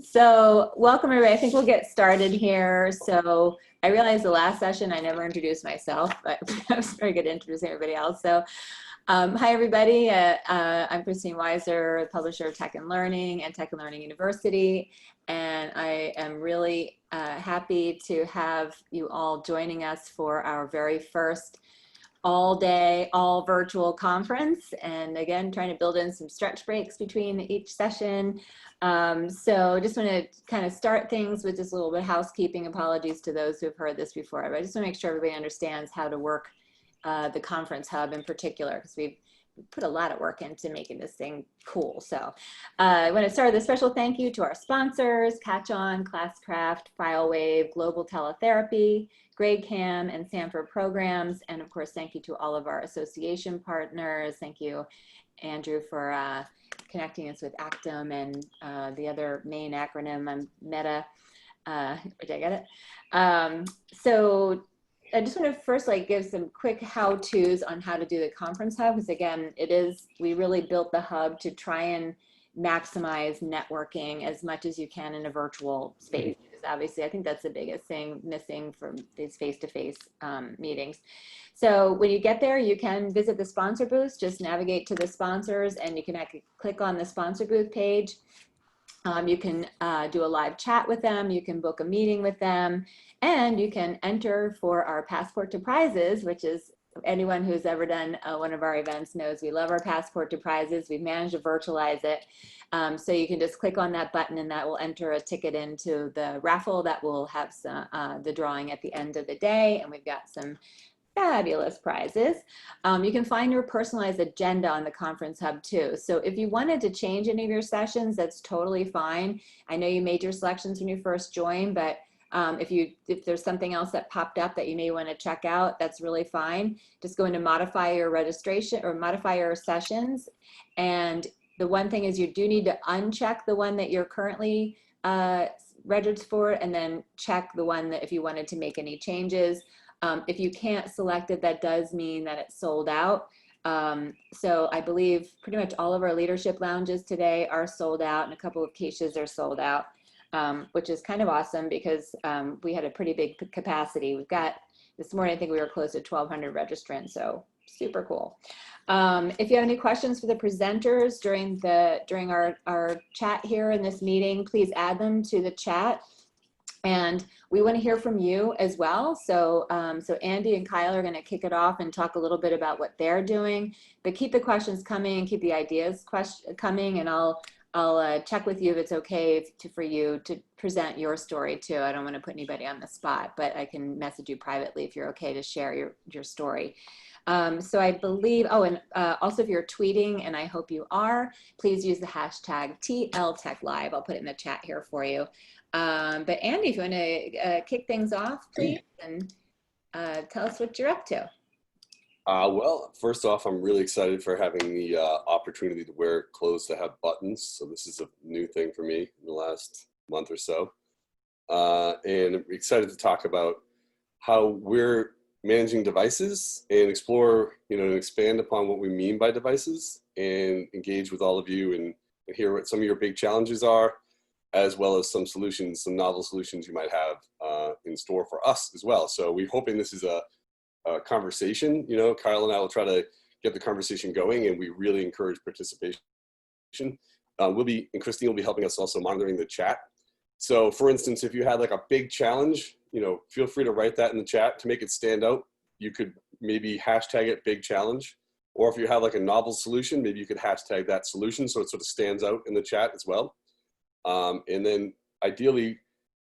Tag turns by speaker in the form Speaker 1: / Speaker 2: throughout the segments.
Speaker 1: So welcome everybody. I think we'll get started here. So I realized the last session I never introduced myself, but I was very good at introducing everybody else. So hi everybody. I'm Christine Weiser, publisher of Tech and Learning and Tech and Learning University. And I am really happy to have you all joining us for our very first all day, all virtual conference. And again, trying to build in some stretch breaks between each session. So just want to kind of start things with just a little bit of housekeeping. Apologies to those who have heard this before, but I just want to make sure everybody understands how to work the conference hub in particular, because we've put a lot of work into making this thing cool. So I want to start with a special thank you to our sponsors, Catch On, Classcraft, FileWave, Global Teletherapy, GradeCam, and Sanford Programs. And of course, thank you to all of our association partners. Thank you, Andrew, for connecting us with ACTM and the other main acronym, META. Did I get it? So I just want to first give some quick how-tos on how to do the conference hub, because again, we really built the hub to try and maximize networking as much as you can in a virtual space. Because obviously, I think that's the biggest thing missing from these face-to-face meetings. So when you get there, you can visit the sponsor booth, just navigate to the sponsors, and you can click on the sponsor booth page. You can do a live chat with them, you can book a meeting with them, and you can enter for our Passport to Prizes, which is, anyone who's ever done one of our events knows we love our Passport to Prizes. We've managed to virtualize it. So you can just click on that button and that will enter a ticket into the raffle that will have the drawing at the end of the day. And we've got some fabulous prizes. You can find your personalized agenda on the conference hub too. So if you wanted to change any of your sessions, that's totally fine. I know you made your selections when you first joined, but if there's something else that popped up that you may want to check out, that's really fine. Just go into modify your registration or modify your sessions. And the one thing is you do need to uncheck the one that you're currently registered for, and then check the one that if you wanted to make any changes. If you can't select it, that does mean that it's sold out. So I believe pretty much all of our leadership lounges today are sold out, and a couple of caches are sold out, which is kind of awesome because we had a pretty big capacity. We've got, this morning, I think we were close to 1,200 registrants, so super cool. If you have any questions for the presenters during our chat here in this meeting, please add them to the chat. And we want to hear from you as well. So, so Andy and Kyle are going to kick it off and talk a little bit about what they're doing. But keep the questions coming and keep the ideas coming, and I'll check with you if it's okay for you to present your story too. I don't want to put anybody on the spot, but I can message you privately if you're okay to share your story. So I believe, and also if you're tweeting, and I hope you are, please use the hashtag #TLTechLive. I'll put it in the chat here for you. But Andy, if you want to kick things off, please, and tell us what you're up to.
Speaker 2: Well, first off, I'm really excited for having the opportunity to wear clothes that have buttons. So this is a new thing for me in the last month or so. And I'm excited to talk about how we're managing devices and explore, and expand upon what we mean by devices and engage with all of you and hear what some of your big challenges are, as well as some solutions, some novel solutions you might have in store for us as well. So we're hoping this is a conversation. Kyle and I will try to get the conversation going, and we really encourage participation. And Christine will be helping us also monitoring the chat. So for instance, if you had a big challenge, feel free to write that in the chat to make it stand out. You could maybe hashtag it big challenge, or if you have a novel solution, maybe you could hashtag that solution so it sort of stands out in the chat as well. And then ideally,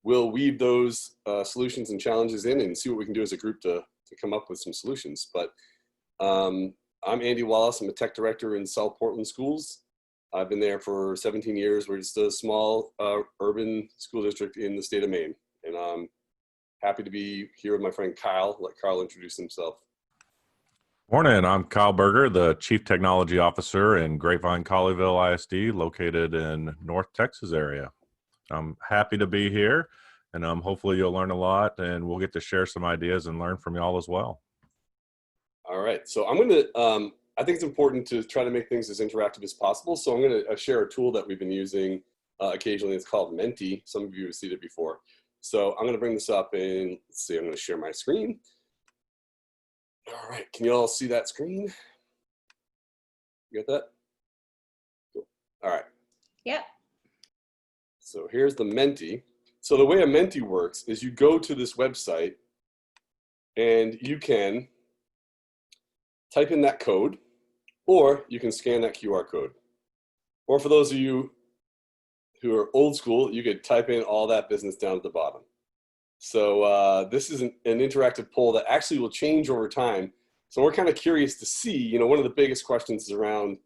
Speaker 2: we'll weave those solutions and challenges in and see what we can do as a group to come up with some solutions. But I'm Andy Wallace. I'm a tech director in South Portland Schools. I've been there for 17 years. We're just a small urban school district in the state of Maine. And I'm happy to be here with my friend Kyle. Let Kyle introduce himself.
Speaker 3: Morning, I'm Kyle Berger, the Chief Technology Officer in Grapevine, Colleyville ISD, located in North Texas area. I'm happy to be here, and hopefully you'll learn a lot, and we'll get to share some ideas and learn from y'all as well.
Speaker 2: All right, so I'm going to, I think it's important to try to make things as interactive as possible, so I'm going to share a tool that we've been using occasionally. It's called Menti. Some of you have seen it before. So I'm going to bring this up and let's see, I'm going to share my screen. All right, can you all see that screen? You got that? Cool. All right.
Speaker 1: Yep.
Speaker 2: So here's the Menti. So the way a Menti works is you go to this website and you can type in that code, or you can scan that QR code. Or for those of you who are old school, you could type in all that business down at the bottom. So this is an interactive poll that actually will change over time. So we're kind of curious to see, one of the biggest questions is around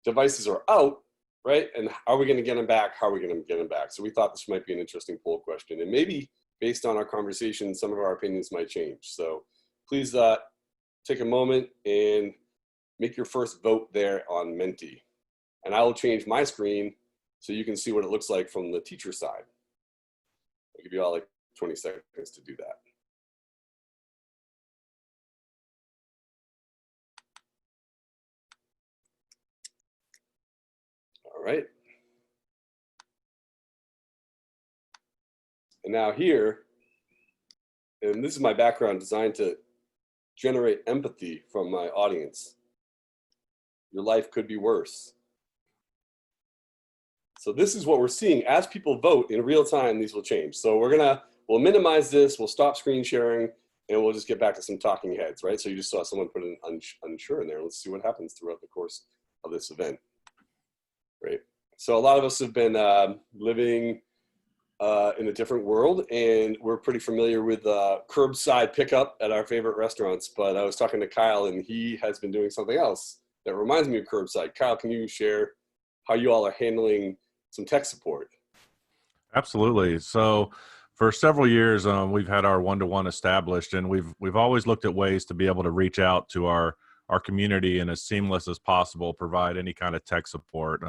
Speaker 2: devices are out, right? And are we going to get them back? How are we going to get them back? So we thought this might be an interesting poll question. And maybe based on our conversation, some of our opinions might change. So please take a moment and make your first vote there on Menti. And I will change my screen so you can see what it looks like from the teacher side. I'll give you all like 20 seconds to do that. All right. And now here, and this is my background designed to generate empathy from my audience. Your life could be worse. So this is what we're seeing as people vote in real time. These will change. So we'll minimize this. We'll stop screen sharing, and we'll just get back to some talking heads, right? So you just saw someone put an unsure in there. Let's see what happens throughout the course of this event, right? So a lot of us have been living in a different world, and we're pretty familiar with curbside pickup at our favorite restaurants. But I was talking to Kyle, and he has been doing something else that reminds me of curbside. Kyle, can you share how you all are handling some tech support?
Speaker 3: Absolutely. So for several years, we've had our one-to-one established, and we've always looked at ways to be able to reach out to our community and as seamless as possible, provide any kind of tech support.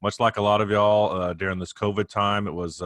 Speaker 3: Much like a lot of y'all during this COVID time, it was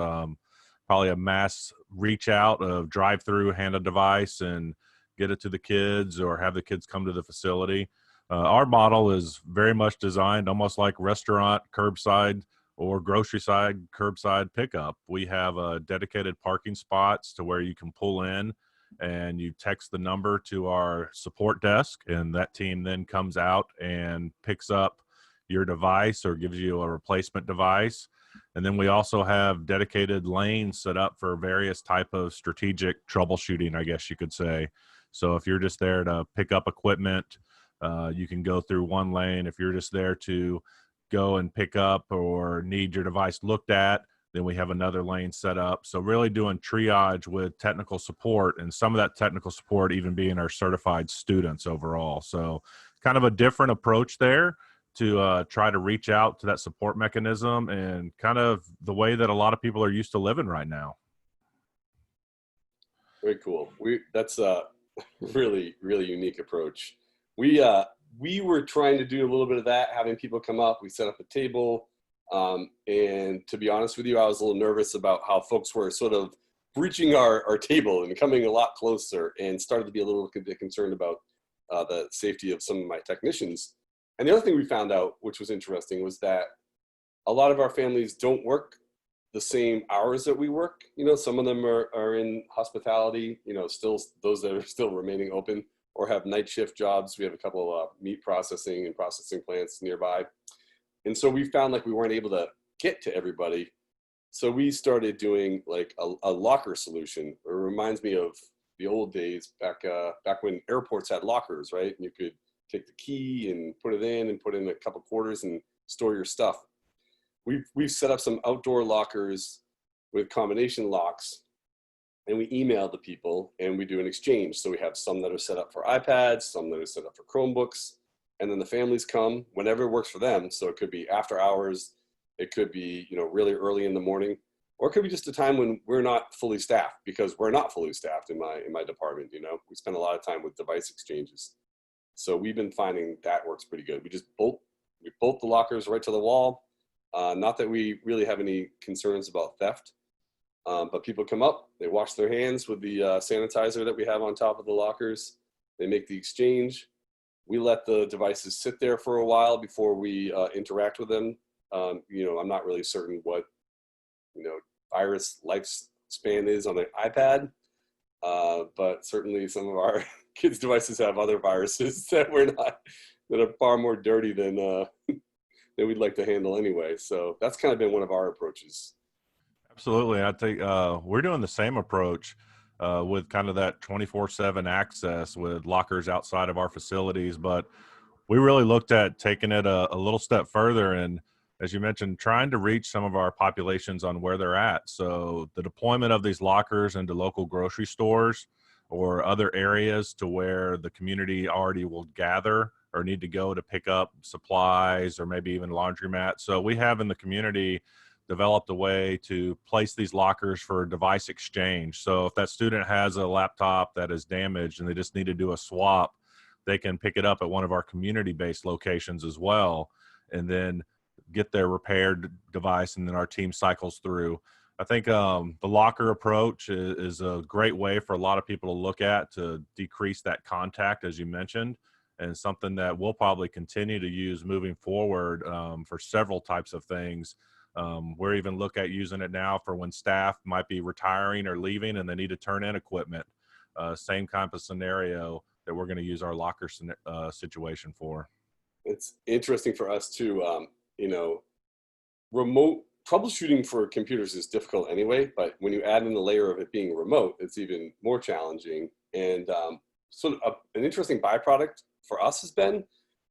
Speaker 3: probably a mass reach out of drive through, hand a device and get it to the kids or have the kids come to the facility. Our model is very much designed almost like restaurant curbside or grocery side curbside pickup. We have dedicated parking spots to where you can pull in and you text the number to our support desk, and that team then comes out and picks up your device or gives you a replacement device. And then we also have dedicated lanes set up for various type of strategic troubleshooting, I guess you could say. So if you're just there to pick up equipment, you can go through one lane. If you're just there to go and pick up or need your device looked at, then we have another lane set up. So really doing triage with technical support, and some of that technical support even being our certified students overall. So kind of a different approach there to try to reach out to that support mechanism and kind of the way that a lot of people are used to living right now.
Speaker 2: Very cool. That's a really, really unique approach. We were trying to do a little bit of that, having people come up. We set up a table. And to be honest with you, I was a little nervous about how folks were sort of breaching our table and coming a lot closer, and started to be a little bit concerned about the safety of some of my technicians. And the other thing we found out, which was interesting, was that a lot of our families don't work the same hours that we work. Some of them are in hospitality, still those that are still remaining open, or have night shift jobs. We have a couple of meat processing and processing plants nearby. And so we found like we weren't able to get to everybody. So we started doing like a locker solution. It reminds me of the old days back when airports had lockers, right? And you could take the key and put it in and put in a couple quarters and store your stuff. We've set up some outdoor lockers with combination locks, and we email the people and we do an exchange. So we have some that are set up for iPads, some that are set up for Chromebooks, and then the families come whenever it works for them. So it could be after hours, it could be really early in the morning, or it could be just a time when we're not fully staffed, because we're not fully staffed in my department. We spend a lot of time with device exchanges. So we've been finding that works pretty good. We just bolt the lockers right to the wall. Not that we really have any concerns about theft, but people come up, they wash their hands with the sanitizer that we have on top of the lockers. They make the exchange. We let the devices sit there for a while before we interact with them. I'm not really certain what virus lifespan is on the iPad. But certainly some of our kids' devices have other viruses that are far more dirty than we'd like to handle anyway. So that's kind of been one of our approaches.
Speaker 3: Absolutely. I think we're doing the same approach with kind of that 24/7 access with lockers outside of our facilities. But we really looked at taking it a little step further. And as you mentioned, trying to reach some of our populations on where they're at. So the deployment of these lockers into local grocery stores or other areas to where the community already will gather or need to go to pick up supplies or maybe even laundromat. So we have in the community developed a way to place these lockers for device exchange. So if that student has a laptop that is damaged and they just need to do a swap, they can pick it up at one of our community-based locations as well, and then get their repaired device, and then our team cycles through. I think the locker approach is a great way for a lot of people to look at to decrease that contact, as you mentioned, and something that we'll probably continue to use moving forward for several types of things. We're even look at using it now for when staff might be retiring or leaving and they need to turn in equipment. Same kind of scenario that we're going to use our locker situation for.
Speaker 2: It's interesting for us too. Remote troubleshooting for computers is difficult anyway, but when you add in the layer of it being remote, it's even more challenging. And an interesting byproduct for us has been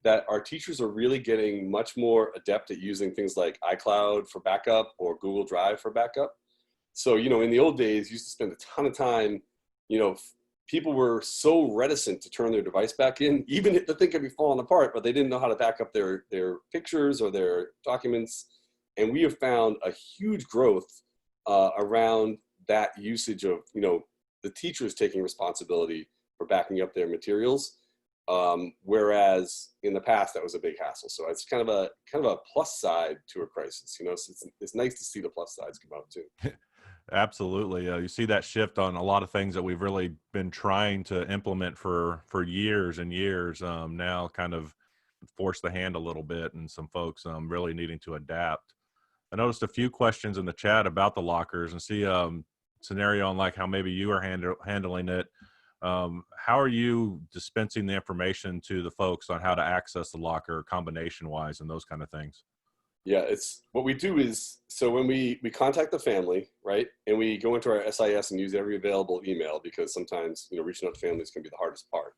Speaker 2: that our teachers are really getting much more adept at using things like iCloud for backup or Google Drive for backup. So, in the old days, you used to spend a ton of time, people were so reticent to turn their device back in, even if the thing could be falling apart, but they didn't know how to back up their pictures or their documents. And we have found a huge growth around that usage of, the teachers taking responsibility for backing up their materials. Whereas in the past, that was a big hassle. So it's kind of a plus side to a crisis, so it's nice to see the plus sides come out too.
Speaker 3: Absolutely. You see that shift on a lot of things that we've really been trying to implement for years and years. Now kind of force the hand a little bit, and some folks really needing to adapt. I noticed a few questions in the chat about the lockers, and see scenario on like how maybe you are handling it. How are you dispensing the information to the folks on how to access the locker combination wise and those kind of things?
Speaker 2: Yeah, it's what we do is, so when we contact the family, right, and we go into our SIS and use every available email, because sometimes, reaching out to families can be the hardest part.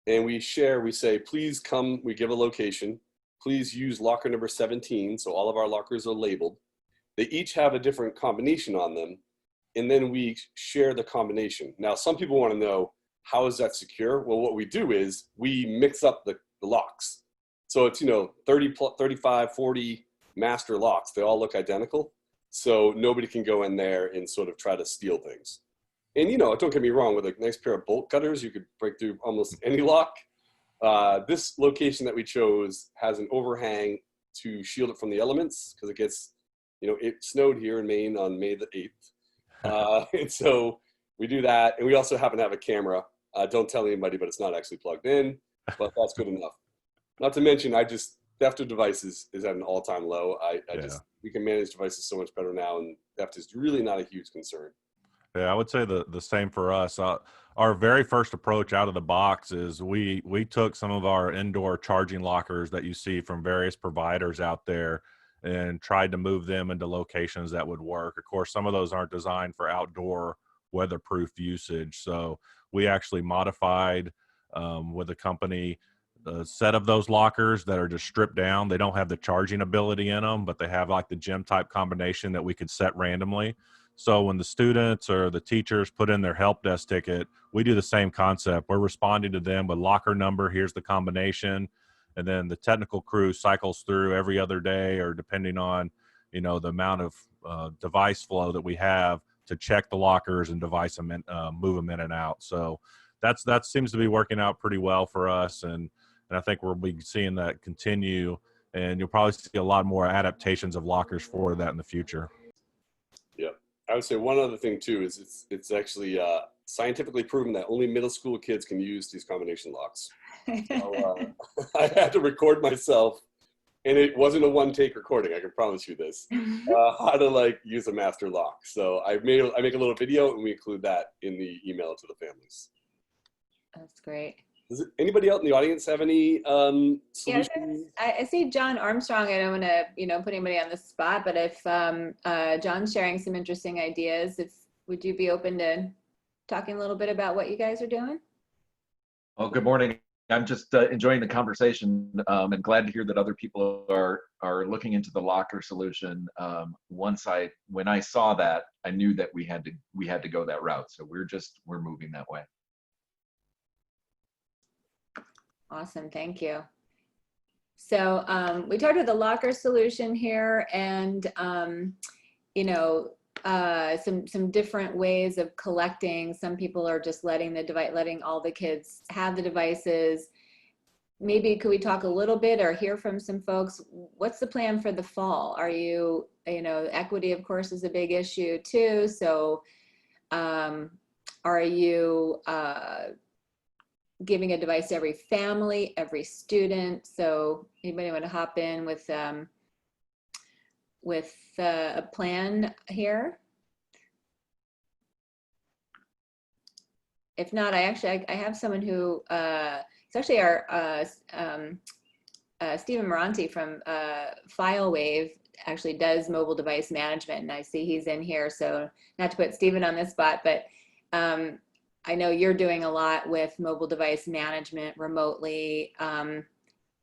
Speaker 2: And we say, please come, we give a location, please use locker number 17. So all of our lockers are labeled. They each have a different combination on them. And then we share the combination. Now, some people want to know, how is that secure? Well, what we do is we mix up the locks. So it's, 30, 35, 40 master locks. They all look identical. So nobody can go in there and sort of try to steal things. And, don't get me wrong, with a nice pair of bolt cutters, you could break through almost any lock. This location that we chose has an overhang to shield it from the elements, because it gets, it snowed here in Maine on May the 8th. And so we do that. And we also happen to have a camera. Don't tell anybody, but it's not actually plugged in, but that's good enough. Not to mention, theft of devices is at an all-time low. We can manage devices so much better now, and theft is really not a huge concern.
Speaker 3: Yeah, I would say the same for us. Our very first approach out of the box is we took some of our indoor charging lockers that you see from various providers out there and tried to move them into locations that would work. Of course, some of those aren't designed for outdoor weatherproof usage. So we actually modified with a company a set of those lockers that are just stripped down. They don't have the charging ability in them, but they have like the gym type combination that we could set randomly. So when the students or the teachers put in their help desk ticket, we do the same concept. We're responding to them with locker number, here's the combination. And then the technical crew cycles through every other day, or depending on, the amount of device flow that we have, to check the lockers and device them in, move them in and out. So that seems to be working out pretty well for us. And I think we'll be seeing that continue, and you'll probably see a lot more adaptations of lockers for that in the future.
Speaker 2: Yeah. I would say one other thing too is it's actually scientifically proven that only middle school kids can use these combination locks. So, I had to record myself and it wasn't a one-take recording, I can promise you this, how to like use a master lock. So I make a little video and we include that in the email to the families.
Speaker 1: That's great.
Speaker 2: Does anybody else in the audience have any
Speaker 1: Yeah,
Speaker 2: solutions?
Speaker 1: I see John Armstrong. I don't want to, put anybody on the spot, but if John's sharing some interesting ideas, would you be open to talking a little bit about what you guys are doing?
Speaker 4: Oh, good morning. I'm just enjoying the conversation and glad to hear that other people are looking into the locker solution. When I saw that, I knew that we had to go that route. So we're moving that way.
Speaker 1: Awesome, thank you. So we talked about the locker solution here, and some different ways of collecting. Some people are just letting all the kids have the devices. Maybe could we talk a little bit or hear from some folks? What's the plan for the fall? Are you, equity of course is a big issue too. So are you giving a device to every family, every student? So anybody want to hop in with a plan here? If not, I have someone who it's actually our Stephen Moranti from FileWave actually does mobile device management, and I see he's in here. So not to put Stephen on the spot, but I know you're doing a lot with mobile device management remotely.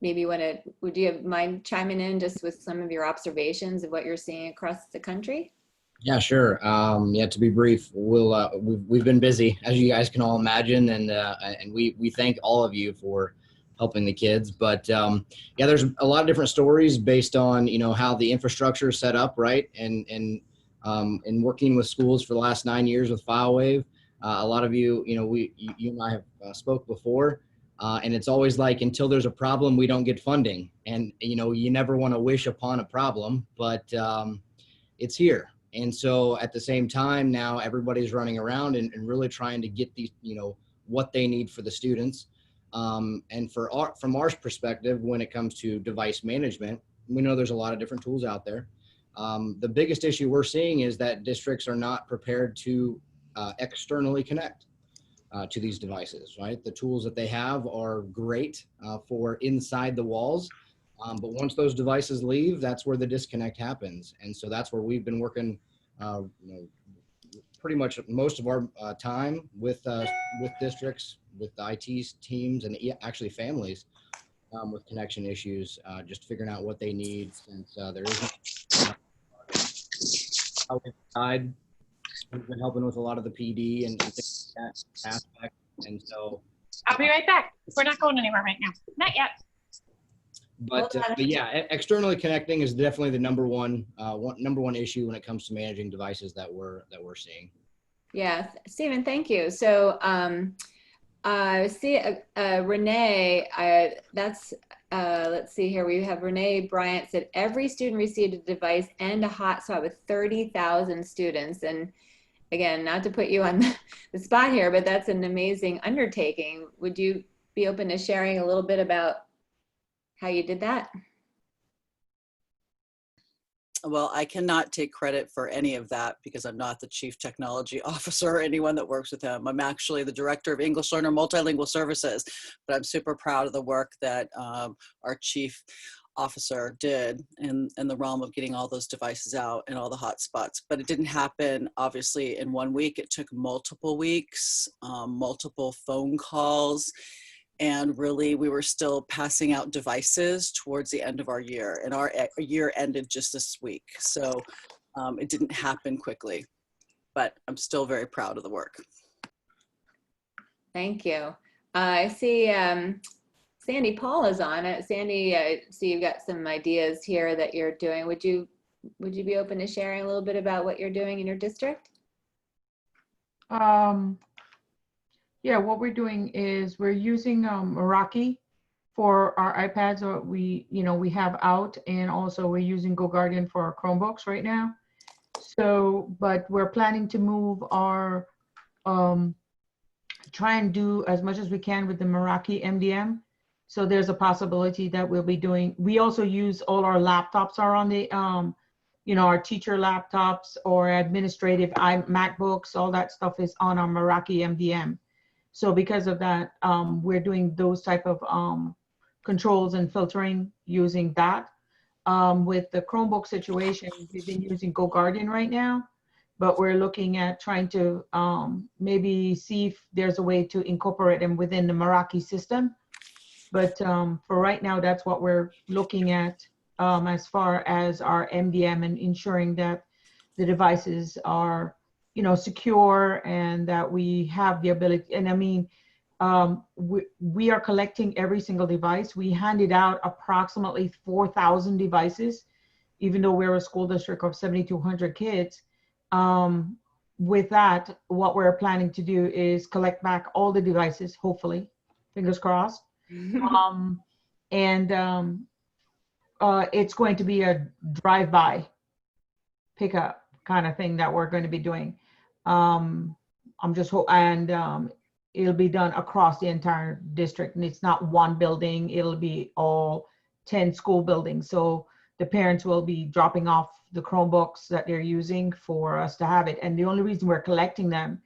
Speaker 1: Maybe would you mind chiming in just with some of your observations of what you're seeing across the country?
Speaker 5: Yeah, sure. Yeah, to be brief, we've been busy, as you guys can all imagine, and we thank all of you for helping the kids. But yeah, there's a lot of different stories based on how the infrastructure is set up, right? And working with schools for the last 9 years with FileWave, a lot of you, you and I have spoke before. And it's always like, until there's a problem, we don't get funding. And, you never want to wish upon a problem, but it's here. And so at the same time, now everybody's running around and really trying to get these, what they need for the students. And from our perspective, when it comes to device management, we know there's a lot of different tools out there. The biggest issue we're seeing is that districts are not prepared to externally connect to these devices, right? The tools that they have are great for inside the walls, but once those devices leave, that's where the disconnect happens. And so that's where we've been working, pretty much most of our time with districts, with the IT teams, and actually families with connection issues, just figuring out what they need, since there isn't outside. We've been helping with a lot of the PD and things like that aspect, and so
Speaker 6: I'll be right back. We're not going anywhere right now. Not yet.
Speaker 5: But yeah, externally connecting is definitely the number one issue when it comes to managing devices that we're seeing.
Speaker 1: Yeah, Stephen, thank you. So see, Renee, let's see here. We have Renee Bryant said every student received a device and a hotspot with 30,000 students. And again, not to put you on the spot here, but that's an amazing undertaking. Would you be open to sharing a little bit about how you did that?
Speaker 7: Well, I cannot take credit for any of that because I'm not the chief technology officer or anyone that works with him. I'm actually the director of English Learner Multilingual Services, but I'm super proud of the work that our chief officer did in the realm of getting all those devices out and all the hotspots. But it didn't happen, obviously, in 1 week. It took multiple weeks, multiple phone calls. And really, we were still passing out devices towards the end of our year. And our year ended just this week. So it didn't happen quickly. But I'm still very proud of the work.
Speaker 1: Thank you. I see Sandy Paul is on it. Sandy, I see you've got some ideas here that you're doing. Would you be open to sharing a little bit about what you're doing in your district?
Speaker 6: Yeah, what we're doing is we're using Meraki for our iPads that we have out, and also we're using GoGuardian for our Chromebooks right now. So, but we're planning to move our try and do as much as we can with the Meraki MDM So there's a possibility that we'll be doing, we also use all our laptops are on the, our teacher laptops or administrative MacBooks, all that stuff is on our Meraki MDM. So because of that, we're doing those type of controls and filtering using that. With the Chromebook situation, we've been using GoGuardian right now, but we're looking at trying to maybe see if there's a way to incorporate them within the Meraki system. But for right now, that's what we're looking at as far as our MDM and ensuring that the devices are, secure and that we have the ability. And I mean, we are collecting every single device. We handed out approximately 4,000 devices, even though we're a school district of 7,200 kids. With that, what we're planning to do is collect back all the devices, hopefully, fingers crossed. It's going to be a drive-by pickup kind of thing that we're going to be doing. It'll be done across the entire district, and it's not one building. It'll be all 10 school buildings. So the parents will be dropping off the Chromebooks that they're using for us to have it. And the only reason we're collecting them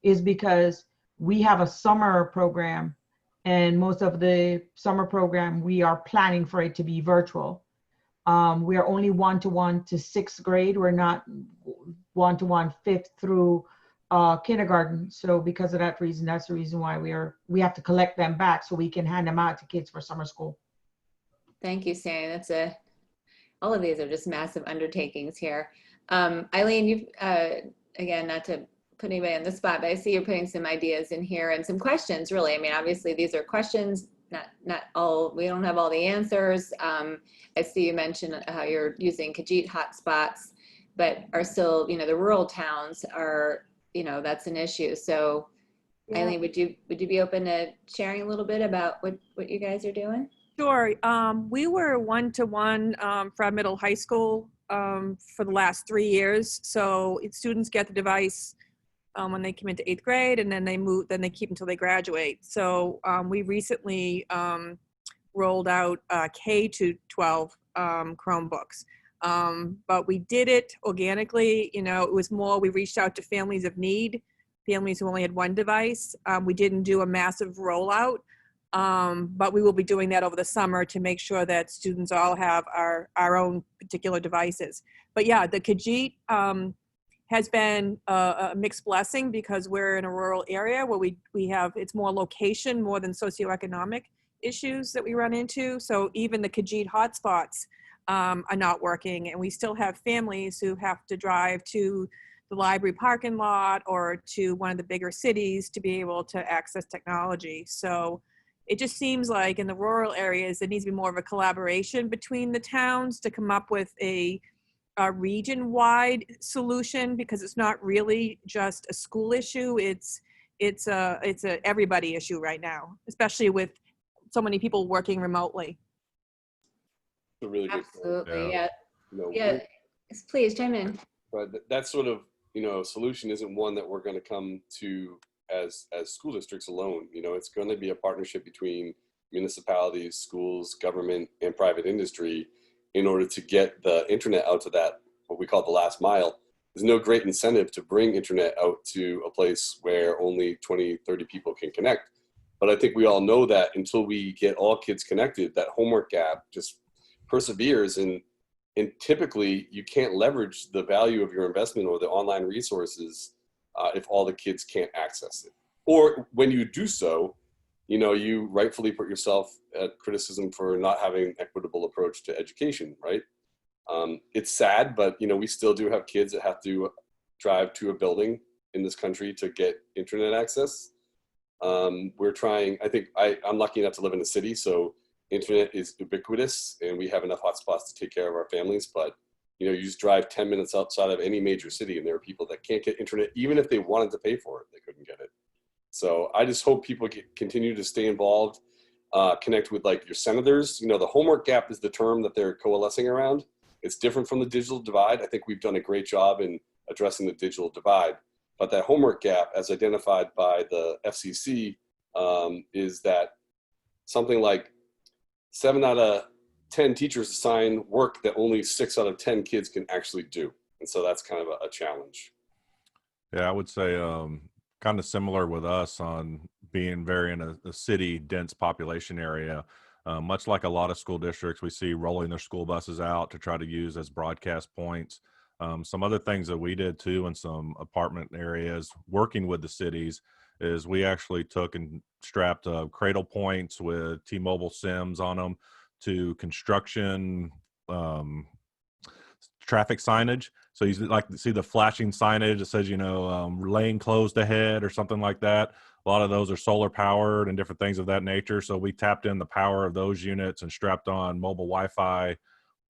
Speaker 6: is because we have a summer program, and most of the summer program, we are planning for it to be virtual. We are only one-to-one to sixth grade. We're not one-to-one fifth through kindergarten. So because of that reason, that's the reason why we have to collect them back so we can hand them out to kids for summer school.
Speaker 1: Thank you, Sandy. All of these are just massive undertakings here. Eileen, you've, again, not to put anybody on the spot, but I see you're putting some ideas in here and some questions, really. I mean, obviously these are questions, not all, we don't have all the answers. I see you mentioned how you're using Khajiit hotspots, but are still, the rural towns are, that's an issue. So yeah. Eileen, would you be open to sharing a little bit about what you guys are doing?
Speaker 8: Sure. We were one-to-one from middle high school for the last 3 years. So students get the device when they come into 8th grade, and then they keep until they graduate. So we recently rolled out K-12 Chromebooks. But we did it organically. It was more, we reached out to families of need, families who only had one device. We didn't do a massive rollout. But we will be doing that over the summer to make sure that students all have our own particular devices. But yeah, the Khajiit has been a mixed blessing because we're in a rural area where we have, it's more location more than socioeconomic issues that we run into. So even the Khajiit hotspots are not working, and we still have families who have to drive to the library parking lot or to one of the bigger cities to be able to access technology. So it just seems like in the rural areas, there needs to be more of a collaboration between the towns to come up with a region-wide solution, because it's not really just a school issue. It's a everybody issue right now, especially with so many people working remotely.
Speaker 2: A really good
Speaker 1: Absolutely, yeah. Yeah, please chime in.
Speaker 2: But that sort of solution isn't one that we're going to come to as school districts alone. It's going to be a partnership between municipalities, schools, government, and private industry in order to get the internet out to that, what we call the last mile. There's no great incentive to bring internet out to a place where only 20, 30 people can connect. But I think we all know that until we get all kids connected, that homework gap just perseveres, and typically you can't leverage the value of your investment or the online resources if all the kids can't access it. Or when you do so, you rightfully put yourself at criticism for not having an equitable approach to education, right? It's sad, but we still do have kids that have to drive to a building in this country to get internet access. We're trying, I think I'm lucky enough to live in the city, so internet is ubiquitous and we have enough hotspots to take care of our families, but you just drive 10 minutes outside of any major city and there are people that can't get internet, even if they wanted to pay for it, they couldn't get it. So I just hope people continue to stay involved, connect with like your senators. The homework gap is the term that they're coalescing around. It's different from the digital divide. I think we've done a great job in addressing the digital divide, but that homework gap as identified by the FCC is that something like 7 out of 10 teachers assign work that only 6 out of 10 kids can actually do. And so that's kind of a challenge.
Speaker 3: Yeah, I would say kind of similar with us on being very in a city dense population area. Much like a lot of school districts, we see rolling their school buses out to try to use as broadcast points. Some other things that we did too in some apartment areas working with the cities is we actually took and strapped cradle points with T-Mobile SIMs on them to construction traffic signage. So you like to see the flashing signage that says, lane closed ahead or something like that. A lot of those are solar powered and different things of that nature. So we tapped in the power of those units and strapped on mobile Wi-Fi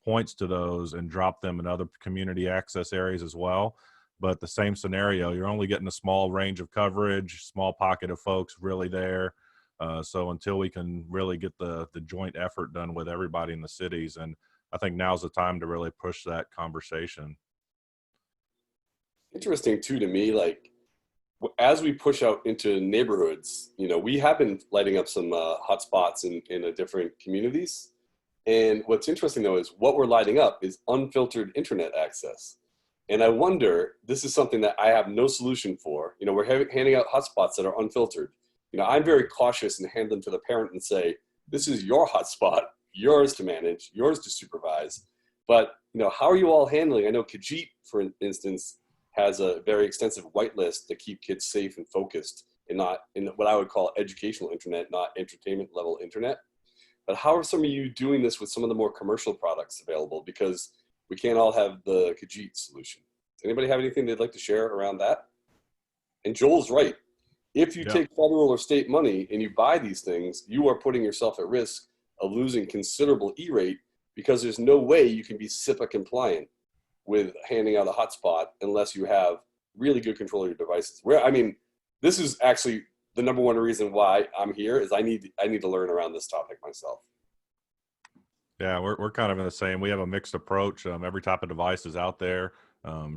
Speaker 3: points to those and dropped them in other community access areas as well. But the same scenario, you're only getting a small range of coverage, small pocket of folks really there. So until we can really get the joint effort done with everybody in the cities, and I think now's the time to really push that conversation.
Speaker 2: Interesting too to me, like as we push out into neighborhoods, we have been lighting up some hotspots in different communities. And what's interesting though is what we're lighting up is unfiltered internet access. And I wonder, this is something that I have no solution for. We're handing out hotspots that are unfiltered. I'm very cautious and hand them to the parent and say, this is your hotspot, yours to manage, yours to supervise. But, how are you all handling? I know Khajiit, for instance, has a very extensive whitelist to keep kids safe and focused and not in what I would call educational internet, not entertainment level internet. But how are some of you doing this with some of the more commercial products available? Because we can't all have the Khajiit solution. Does anybody have anything they'd like to share around that? And Joel's right. If you take federal or state money and you buy these things, you are putting yourself at risk of losing considerable E-rate because there's no way you can be SIPA compliant with handing out a hotspot unless you have really good control of your devices. This is actually the number one reason why I'm here is I need to learn around this topic myself.
Speaker 3: Yeah, we're kind of in the same. We have a mixed approach. Every type of device is out there.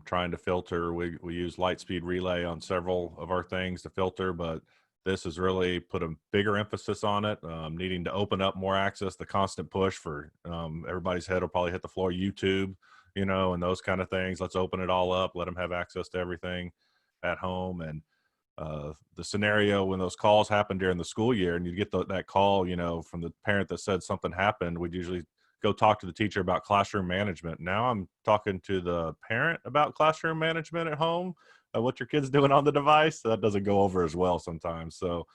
Speaker 3: Trying to filter. We use Lightspeed Relay on several of our things to filter, but this has really put a bigger emphasis on it, needing to open up more access, the constant push for everybody's head will probably hit the floor, YouTube, and those kind of things. Let's open it all up, let them have access to everything at home. And the scenario when those calls happen during the school year and you get that call, from the parent that said something happened, we'd usually go talk to the teacher about classroom management. Now I'm talking to the parent about classroom management at home, what your kid's doing on the device. That doesn't go over as well sometimes. So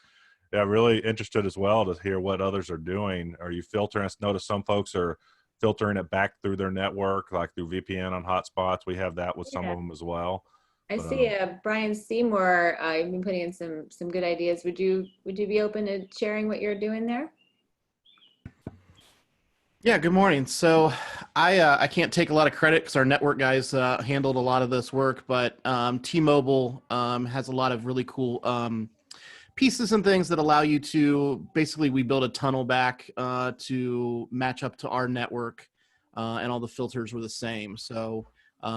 Speaker 3: yeah, really interested as well to hear what others are doing. Are you filtering? I notice some folks are filtering it back through their network, like through VPN on hotspots. We have that with some of them as well.
Speaker 1: I see Brian Seymour, you've been putting in some good ideas. Would you be open to sharing what you're doing there?
Speaker 9: Yeah, good morning. So I can't take a lot of credit because our network guys handled a lot of this work, but T-Mobile has a lot of really cool pieces and things that allow you to, basically we build a tunnel back to match up to our network and all the filters were the same. So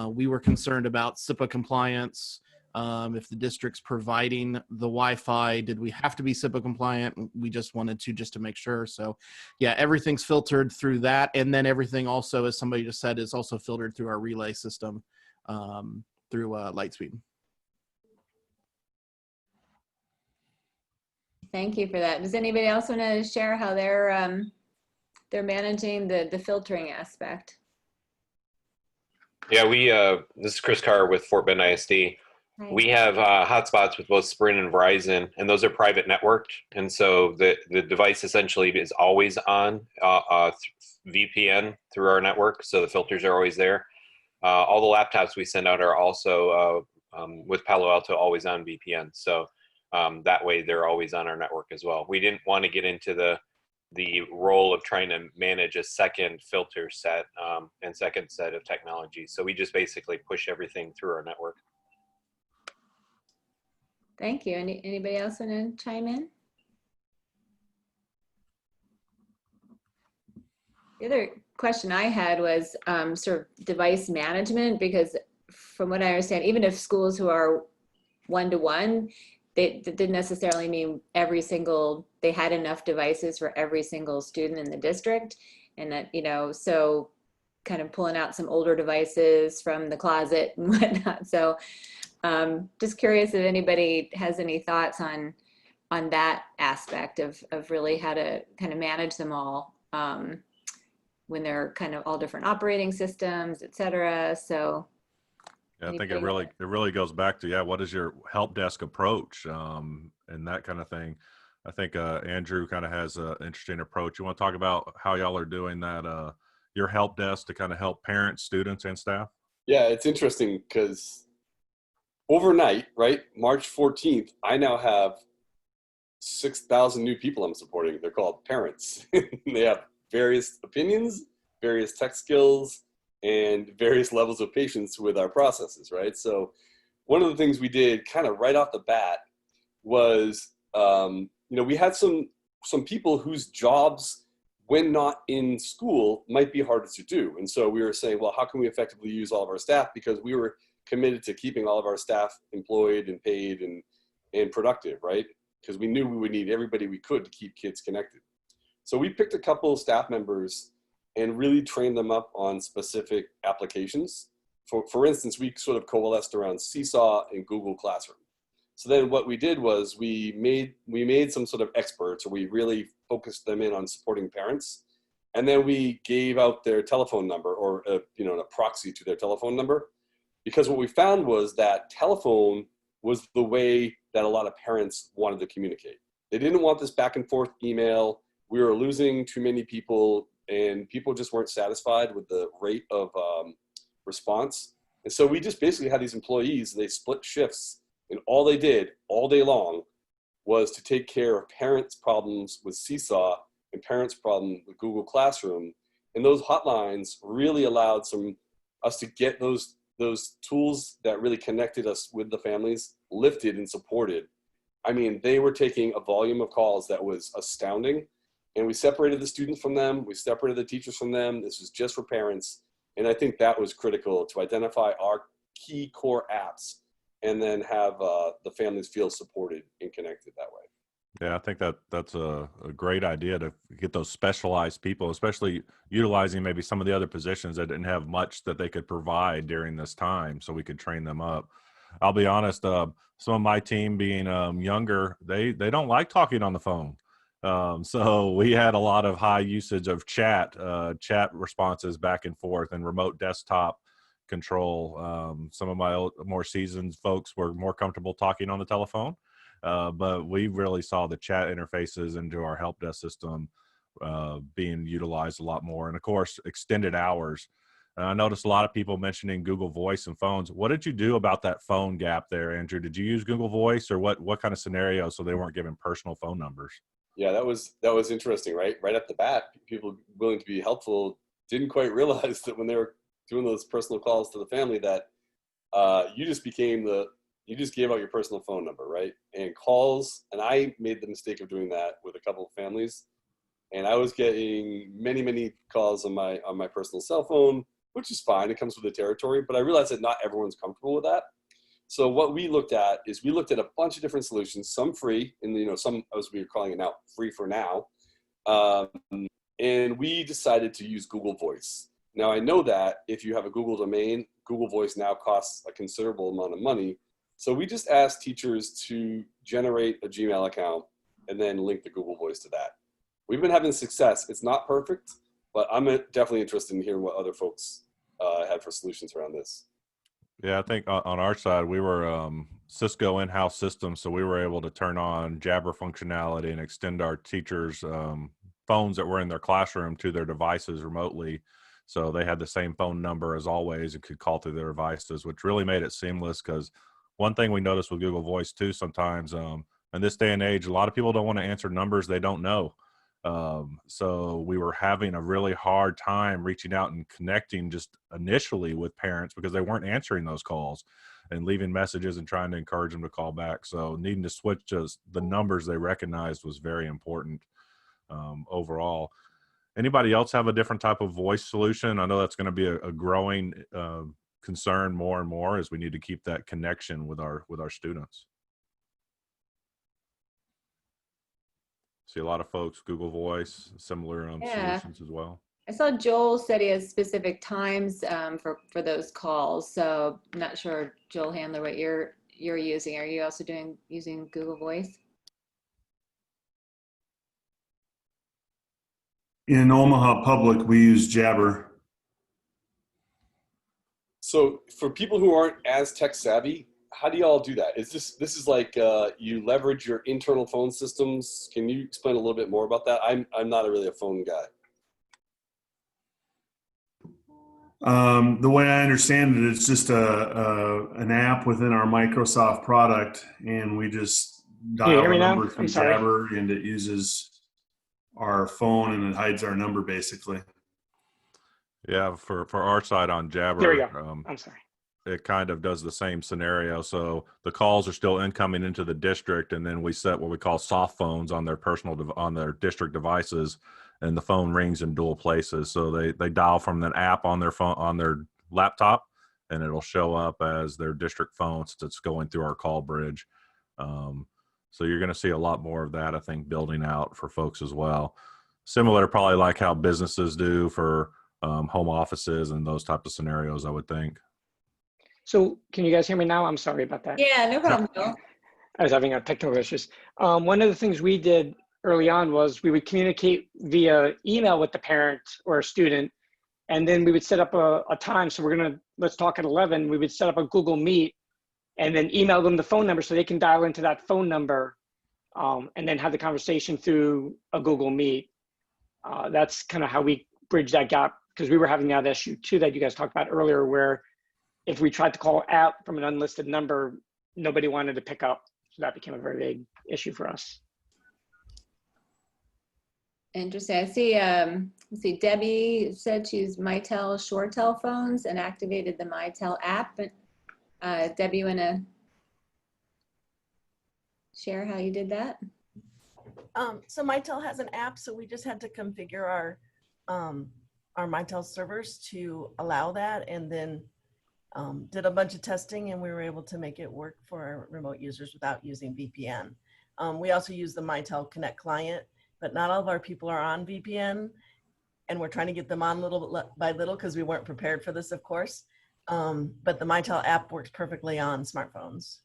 Speaker 9: we were concerned about SIPA compliance. If the district's providing the Wi-Fi, did we have to be SIPA compliant? We just wanted to make sure. So yeah, everything's filtered through that. And then everything also, as somebody just said, is also filtered through our relay system through Lightspeed.
Speaker 1: Thank you for that. Does anybody else want to share how they're managing the filtering aspect?
Speaker 10: Yeah, this is Chris Carr with Fort Bend ISD.
Speaker 1: Hi.
Speaker 10: We have hotspots with both Sprint and Verizon, and those are private networked. And so the device essentially is always on VPN through our network, so the filters are always there. All the laptops we send out are also with Palo Alto always on VPN. So that way they're always on our network as well. We didn't want to get into the role of trying to manage a second filter set and second set of technology. So we just basically push everything through our network.
Speaker 1: Thank you. Anybody else want to chime in? The other question I had was sort of device management, because from what I understand, even if schools who are one-to-one, that didn't necessarily mean they had enough devices for every single student in the district. And that, so kind of pulling out some older devices from the closet and whatnot. So just curious if anybody has any thoughts on that aspect of really how to kind of manage them all when they're kind of all different operating systems, et cetera. So
Speaker 3: yeah, I think it really goes back to, what is your help desk approach and that kind of thing. I think Andrew kind of has an interesting approach. You want to talk about how y'all are doing that, your help desk to kind of help parents, students, and staff?
Speaker 2: Yeah, it's interesting because overnight, right, March 14th, I now have 6,000 new people I'm supporting. They're called parents. They have various opinions, various tech skills, and various levels of patience with our processes, right? So one of the things we did kind of right off the bat was, we had some people whose jobs, when not in school, might be harder to do. And so we were saying, well, how can we effectively use all of our staff? Because we were committed to keeping all of our staff employed and paid and productive, right? Because we knew we would need everybody we could to keep kids connected. So we picked a couple of staff members and really trained them up on specific applications. For instance, we sort of coalesced around Seesaw and Google Classroom. So then what we did was we made some sort of experts, or we really focused them in on supporting parents. And then we gave out their telephone number, or a proxy to their telephone number. Because what we found was that telephone was the way that a lot of parents wanted to communicate. They didn't want this back and forth email. We were losing too many people, and people just weren't satisfied with the rate of response. And so we just basically had these employees, they split shifts, and all they did all day long was to take care of parents' problems with Seesaw and parents' problems with Google Classroom. And those hotlines really allowed us to get those tools that really connected us with the families lifted and supported. I mean, they were taking a volume of calls that was astounding. And we separated the students from them. We separated the teachers from them. This was just for parents. And I think that was critical to identify our key core apps and then have the families feel supported and connected that way.
Speaker 3: Yeah, I think that's a great idea to get those specialized people, especially utilizing maybe some of the other positions that didn't have much that they could provide during this time, so we could train them up. I'll be honest, some of my team being younger, they don't like talking on the phone. So we had a lot of high usage of chat responses back and forth and remote desktop control. Some of my more seasoned folks were more comfortable talking on the telephone. But we really saw the chat interfaces into our help desk system being utilized a lot more. And of course, extended hours. I noticed a lot of people mentioning Google Voice and phones. What did you do about that phone gap there, Andrew? Did you use Google Voice, or what kind of scenario so they weren't given personal phone numbers?
Speaker 2: Yeah, that was interesting, right? Right at the bat, people willing to be helpful didn't quite realize that when they were doing those personal calls to the family that you just gave out your personal phone number, right? And calls, and I made the mistake of doing that with a couple of families. And I was getting many, many calls on my personal cell phone, which is fine. It comes with the territory, but I realized that not everyone's comfortable with that. So what we looked at is we looked at a bunch of different solutions, some free, and some, as we were calling it now, free for now. And we decided to use Google Voice. Now I know that if you have a Google domain, Google Voice now costs a considerable amount of money. So we just asked teachers to generate a Gmail account and then link the Google Voice to that. We've been having success. It's not perfect, but I'm definitely interested in hearing what other folks had for solutions around this.
Speaker 3: Yeah, I think on our side, we were Cisco in-house systems, so we were able to turn on Jabber functionality and extend our teachers' phones that were in their classroom to their devices remotely. So they had the same phone number as always and could call through their devices, which really made it seamless. Because one thing we noticed with Google Voice too, sometimes in this day and age, a lot of people don't want to answer numbers they don't know. So we were having a really hard time reaching out and connecting just initially with parents because they weren't answering those calls and leaving messages and trying to encourage them to call back. So needing to switch to the numbers they recognized was very important overall. Anybody else have a different type of voice solution? I know that's going to be a growing concern more and more as we need to keep that connection with our students. See a lot of folks, Google Voice, similar
Speaker 1: Yeah.
Speaker 3: solutions as well.
Speaker 1: I saw Joel said he has specific times for those calls. So I'm not sure, Joel Handler, what you're using. Are you also using Google Voice?
Speaker 11: In Omaha Public, we use Jabber.
Speaker 2: So for people who aren't as tech savvy, how do y'all do that? Is this is like you leverage your internal phone systems? Can you explain a little bit more about that? I'm not really a phone guy.
Speaker 11: The way I understand it, it's just an app within our Microsoft product, and we just dial the number through Jabber, and it uses our phone and it hides our number basically.
Speaker 3: Yeah, for our side on Jabber,
Speaker 12: There we go. I'm sorry.
Speaker 3: it kind of does the same scenario. So the calls are still incoming into the district, and then we set what we call soft phones on their on their district devices, and the phone rings in dual places. So they dial from an app on their phone on their laptop, and it'll show up as their district phone since it's going through our call bridge. So you're going to see a lot more of that, I think, building out for folks as well. Similar, probably like how businesses do for home offices and those types of scenarios, I would think.
Speaker 12: So can you guys hear me now? I'm sorry about that.
Speaker 1: Yeah, no problem, Joel.
Speaker 12: I was having a technical issues. One of the things we did early on was we would communicate via email with the parent or a student, and then we would set up a time. So let's talk at 11. We would set up a Google Meet and then email them the phone number so they can dial into that phone number and then have the conversation through a Google Meet. That's kind of how we bridge that gap, because we were having that issue too that you guys talked about earlier, where if we tried to call out from an unlisted number, nobody wanted to pick up. So that became a very big issue for us.
Speaker 1: Interesting. I see. Let's see. Debbie said she used Mitel ShoreTel phones and activated the Mitel app. But Debbie, you want to share how you did that?
Speaker 13: So Mitel has an app, so we just had to configure our Mitel servers to allow that, and then did a bunch of testing, and we were able to make it work for our remote users without using VPN. We also use the Mitel Connect client, but not all of our people are on VPN, and we're trying to get them on little by little because we weren't prepared for this, of course. But the Mitel app works perfectly on smartphones.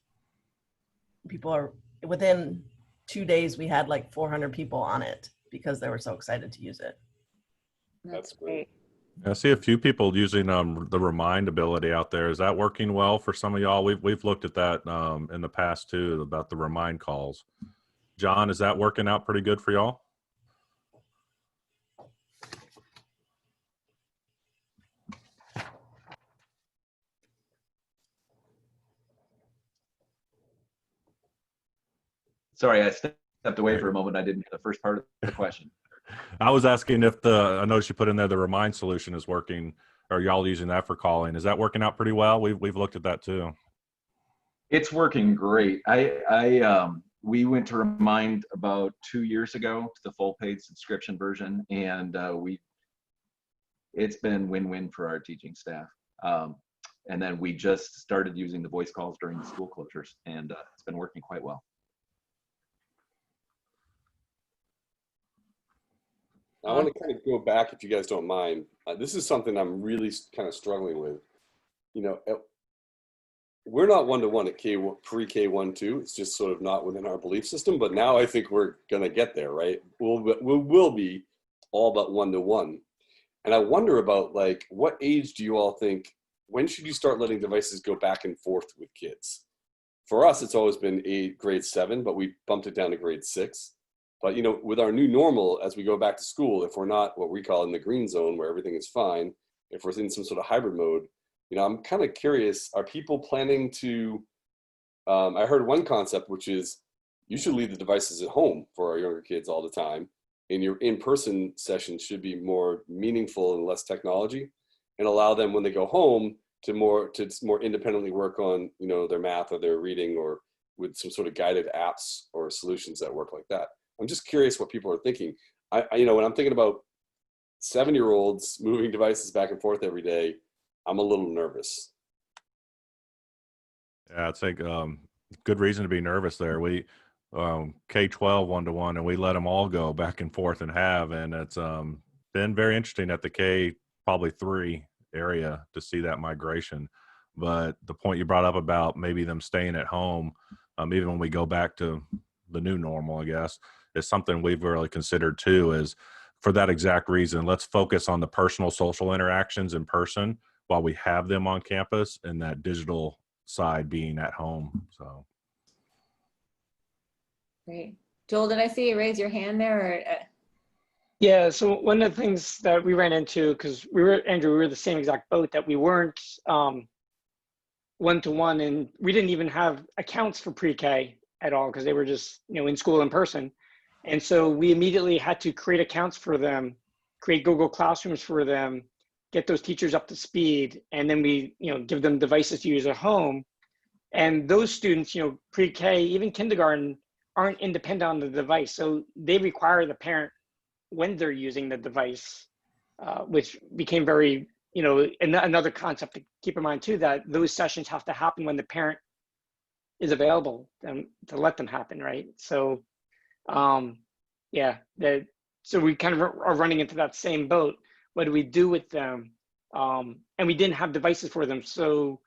Speaker 13: People are, within 2 days, we had like 400 people on it because they were so excited to use it.
Speaker 2: That's great.
Speaker 3: I see a few people using the remind ability out there. Is that working well for some of y'all? We've looked at that in the past too, about the remind calls. John, is that working out pretty good for y'all?
Speaker 4: Sorry, I stepped away for a moment. I didn't hear the first part of the question.
Speaker 3: I was asking if I noticed you put in there the remind solution is working, or y'all using that for calling. Is that working out pretty well? We've looked at that too.
Speaker 4: It's working great. We went to Remind about 2 years ago to the full paid subscription version, and it's been win-win for our teaching staff. And then we just started using the voice calls during the school closures, and it's been working quite well.
Speaker 2: I want to kind of go back, if you guys don't mind. This is something I'm really kind of struggling with. You know, we're not one-to-one at pre-K 1-2. It's just sort of not within our belief system. But now I think we're going to get there, right? We will be all but one-to-one. And I wonder about, like, what age do you all think, when should you start letting devices go back and forth with kids? For us, it's always been grade 7, but we bumped it down to grade 6. But, you know, with our new normal, as we go back to school, if we're not what we call in the green zone where everything is fine, if we're in some sort of hybrid mode, you know, I'm kind of curious, are people planning to, I heard one concept, which is you should leave the devices at home for our younger kids all the time. And your in-person sessions should be more meaningful and less technology, and allow them when they go home to more independently work on, you know, their math or their reading, or with some sort of guided apps or solutions that work like that. I'm just curious what people are thinking. You know, when I'm thinking about 7-year-olds moving devices back and forth every day, I'm a little nervous.
Speaker 3: Yeah, it's like good reason to be nervous there. K-12 one-to-one, and we let them all go back and forth and it's been very interesting at the K probably 3 area to see that migration. But the point you brought up about maybe them staying at home, even when we go back to the new normal, I guess, is something we've really considered too, is for that exact reason. Let's focus on the personal social interactions in person while we have them on campus, and that digital side being at home. So.
Speaker 1: Great. Joel, did I see you raise your hand there? Or,
Speaker 12: Yeah, so one of the things that we ran into, because Andrew, we were the same exact boat, that we weren't one-to-one, and we didn't even have accounts for pre-K at all because they were just, in school in person. And so we immediately had to create accounts for them, create Google Classrooms for them, get those teachers up to speed, and then we, give them devices to use at home. And those students, pre-K, even kindergarten, aren't independent on the device. So they require the parent when they're using the device, which became very, another concept to keep in mind too, that those sessions have to happen when the parent is available to let them happen, right? So, so we kind of are running into that same boat. What do we do with them? And we didn't have devices for them. So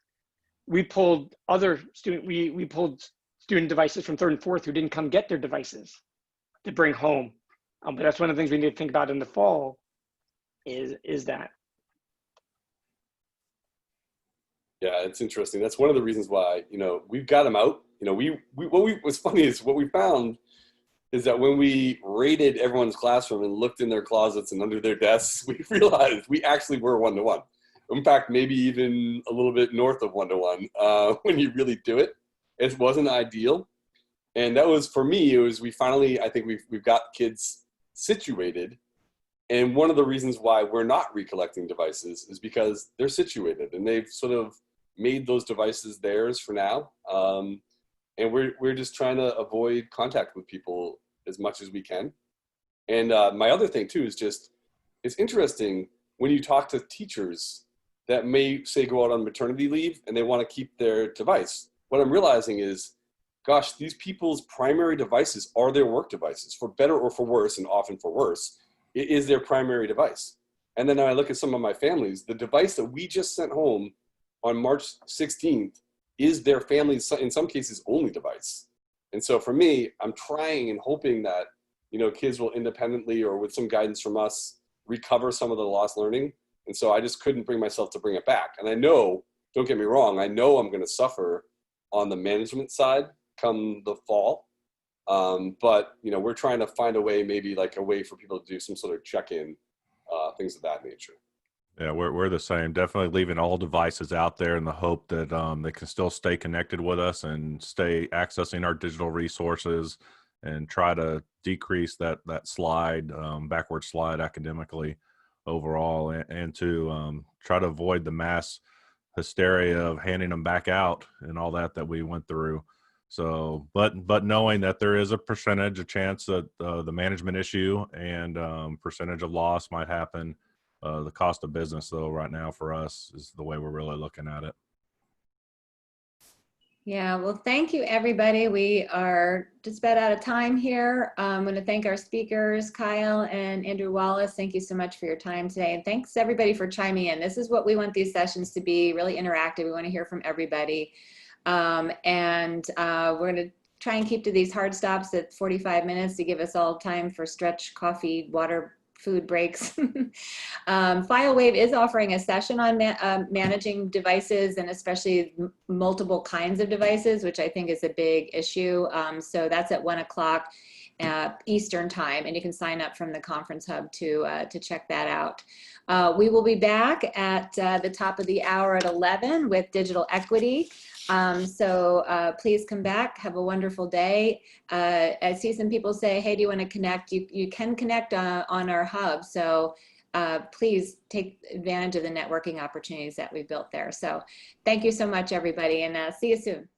Speaker 12: we pulled we pulled student devices from 3rd and 4th who didn't come get their devices to bring home. But that's one of the things we need to think about in the fall is that.
Speaker 2: Yeah, it's interesting. That's one of the reasons why, we've got them out. What's funny is what we found is that when we rated everyone's classroom and looked in their closets and under their desks, we realized we actually were one-to-one. In fact, maybe even a little bit north of one-to-one when you really do it. It wasn't ideal. And that was, for me, we finally, I think we've got kids situated. And one of the reasons why we're not recollecting devices is because they're situated and they've sort of made those devices theirs for now. And we're just trying to avoid contact with people as much as we can. And my other thing too is just, it's interesting when you talk to teachers that may say go out on maternity leave and they want to keep their device. What I'm realizing is, gosh, these people's primary devices are their work devices, for better or for worse, and often for worse. It is their primary device. And then I look at some of my families, the device that we just sent home on March 16th is their family's, in some cases, only device. And so for me, I'm trying and hoping that, kids will independently or with some guidance from us recover some of the lost learning. And so I just couldn't bring myself to bring it back. And I know, don't get me wrong, I know I'm going to suffer on the management side come the fall. But, we're trying to find a way, maybe like a way for people to do some sort of check-in, things of that nature.
Speaker 3: Yeah, we're the same. Definitely leaving all devices out there in the hope that they can still stay connected with us and stay accessing our digital resources and try to decrease that backward slide academically overall, and to try to avoid the mass hysteria of handing them back out and all that we went through. So, but knowing that there is a chance that the management issue and percentage of loss might happen. The cost of business, though, right now for us is the way we're really looking at it.
Speaker 1: Yeah, well, thank you, everybody. We are just about out of time here. I'm going to thank our speakers, Kyle and Andrew Wallace. Thank you so much for your time today. And thanks, everybody, for chiming in. This is what we want these sessions to be, really interactive. We want to hear from everybody. We're going to try and keep to these hard stops at 45 minutes to give us all time for stretch, coffee, water, food breaks. FileWave is offering a session on managing devices, and especially multiple kinds of devices, which I think is a big issue. So that's at 1 o'clock Eastern time, and you can sign up from the Conference Hub to check that out. We will be back at the top of the hour at 11 with digital equity. So please come back. Have a wonderful day. I see some people say, hey, do you want to connect? You can connect on our hub. So please take advantage of the networking opportunities that we've built there. So thank you so much, everybody, and see you soon.